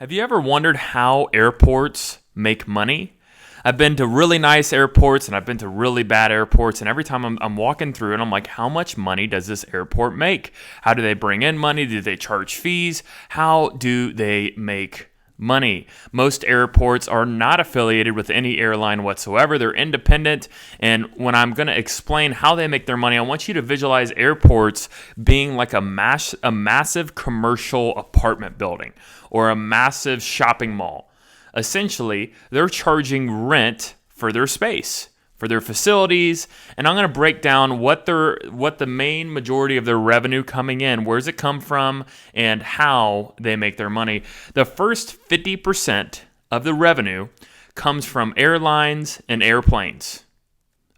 Have you ever wondered how airports make money? I've been to really nice airports and I've been to really bad airports, and every time I'm walking through and I'm like, how much money does this airport make? How do they bring in money? Do they charge fees? How do they make money? Most airports are not affiliated with any airline whatsoever. They're independent. And when I'm going to explain how they make their money, I want you to visualize airports being like a massive commercial apartment building or a massive shopping mall. Essentially, they're charging rent for their space, for their facilities, and I'm going to break down what the main majority of their revenue coming in, where does it come from, and how they make their money. The first 50% of the revenue comes from airlines and airplanes.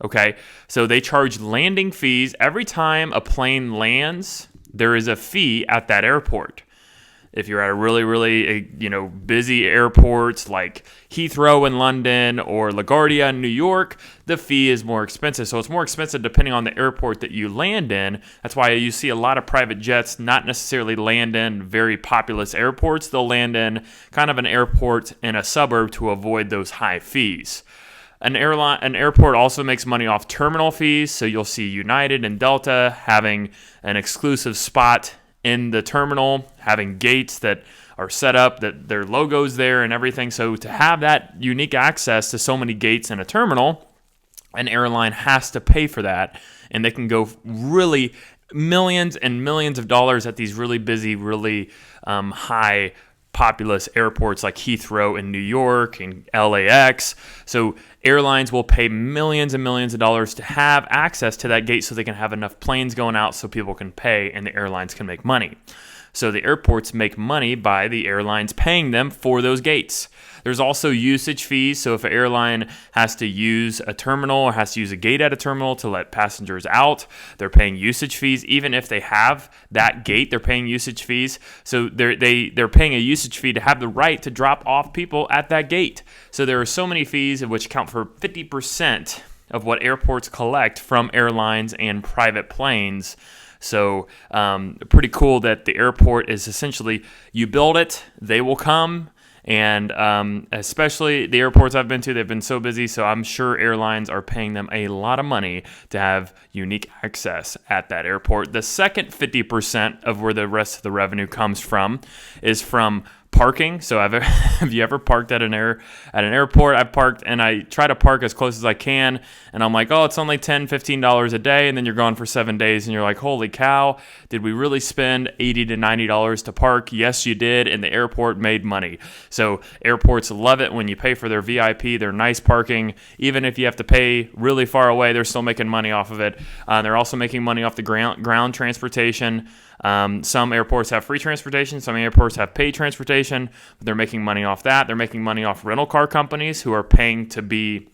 Okay, so they charge landing fees. Every time a plane lands, there is a fee at that airport. If you're at a really busy airports like Heathrow in London or LaGuardia in New York, the fee is more expensive. So it's more expensive depending on the airport that you land in. That's why you see a lot of private jets not necessarily land in very populous airports. They'll land in kind of an airport in a suburb to avoid those high fees. An airport also makes money off terminal fees. So you'll see United and Delta having an exclusive spot in the terminal, having gates that are set up, that their logo's there and everything. So to have that unique access to so many gates in a terminal, an airline has to pay for that. And they can go really millions and millions of dollars at these really busy, really high populous airports like Heathrow in New York and LAX. So airlines will pay millions and millions of dollars to have access to that gate so they can have enough planes going out so people can pay and the airlines can make money. So the airports make money by the airlines paying them for those gates. There's also usage fees. So if an airline has to use a terminal or has to use a gate at a terminal to let passengers out, they're paying usage fees. Even if they have that gate, they're paying usage fees. So they're paying a usage fee to have the right to drop off people at that gate. So there are so many fees which account for 50% of what airports collect from airlines and private planes. So pretty cool that the airport is essentially, you build it, they will come. And especially the airports I've been to, they've been so busy. So I'm sure airlines are paying them a lot of money to have unique access at that airport. The second 50% of where the rest of the revenue comes from is from parking. So have you ever parked at an airport? I've parked and I try to park as close as I can. And I'm like, oh, it's only $10, $15 a day. And then you're gone for 7 days and you're like, holy cow, did we really spend $80 to $90 to park? Yes, you did. And the airport made money. So airports love it when you pay for their VIP, their nice parking. Even if you have to pay really far away, they're still making money off of it. They're also making money off the ground transportation. Some airports have free transportation. Some airports have paid transportation. But they're making money off that. They're making money off rental car companies who are paying to be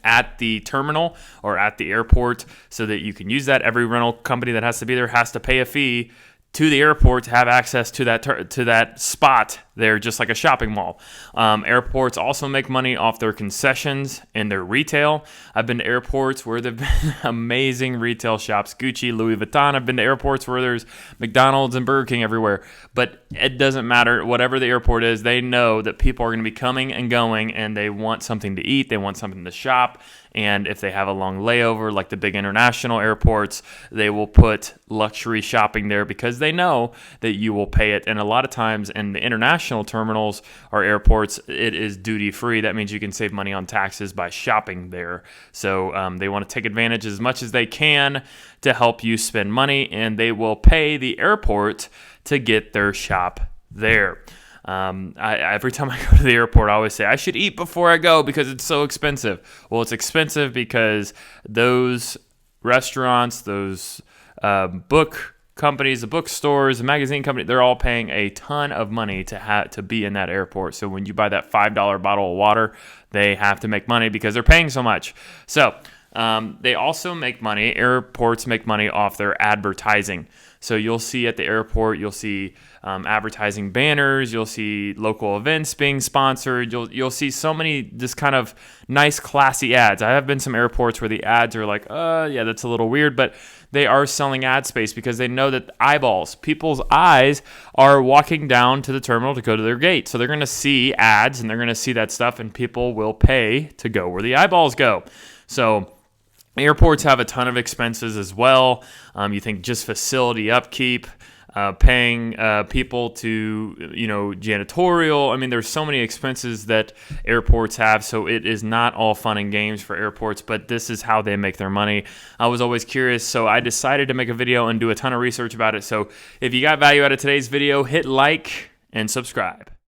at the terminal or at the airport so that you can use that. Every rental company that has to be there has to pay a fee to the airport to have access to that spot there, just like a shopping mall. Airports also make money off their concessions and their retail. I've been to airports where there've been amazing retail shops, Gucci, Louis Vuitton. I've been to airports where there's McDonald's and Burger King everywhere. But it doesn't matter. Whatever the airport is, they know that people are going to be coming and going, and they want something to eat. They want something to shop. And if they have a long layover, like the big international airports, they will put luxury shopping there because they know that you will pay it. And a lot of times in the international terminals or airports, it is duty free. That means you can save money on taxes by shopping there. So they want to take advantage as much as they can to help you spend money, and they will pay the airport to get their shop there. Every time I go to the airport, I always say I should eat before I go because it's so expensive. Well, it's expensive because those restaurants, those book companies, the bookstores, the magazine company, they're all paying a ton of money to be in that airport. So when you buy that $5 bottle of water, they have to make money because they're paying so much. So they also make money. Airports make money off their advertising. So you'll see at the airport, you'll see advertising banners, you'll see local events being sponsored, you'll see so many just kind of nice, classy ads. I have been some airports where the ads are like, yeah, that's a little weird, but they are selling ad space because they know that people's eyes are walking down to the terminal to go to their gate. So they're going to see ads and they're going to see that stuff, and people will pay to go where the eyeballs go. So airports have a ton of expenses as well. You think just facility upkeep, paying people to, janitorial. I mean, there's so many expenses that airports have, so it is not all fun and games for airports, but this is how they make their money. I was always curious, so I decided to make a video and do a ton of research about it. So if you got value out of today's video, hit like and subscribe.